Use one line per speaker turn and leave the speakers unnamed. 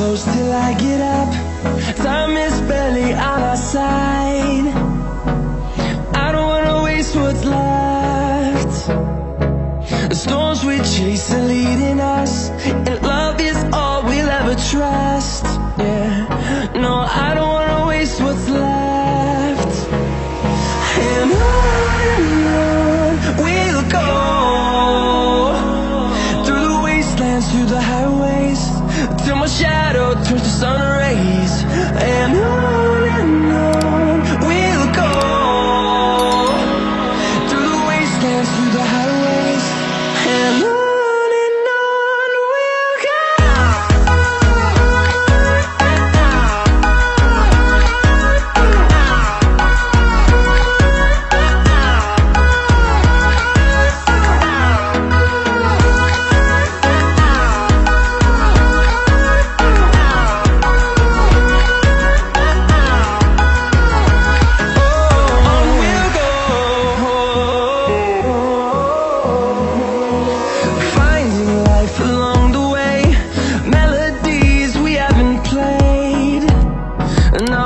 close till I get up. Time is barely on our side. I don't wanna waste what's left. The storms we chase are leading us, and love is all we'll ever trust. Yeah, no, I don't wanna waste what's left. And on we'll go, through the wastelands, through the highways, till my shadow turns to sun rays. And on we'll go, through the wastelands, through the highways, and on we'll go. No,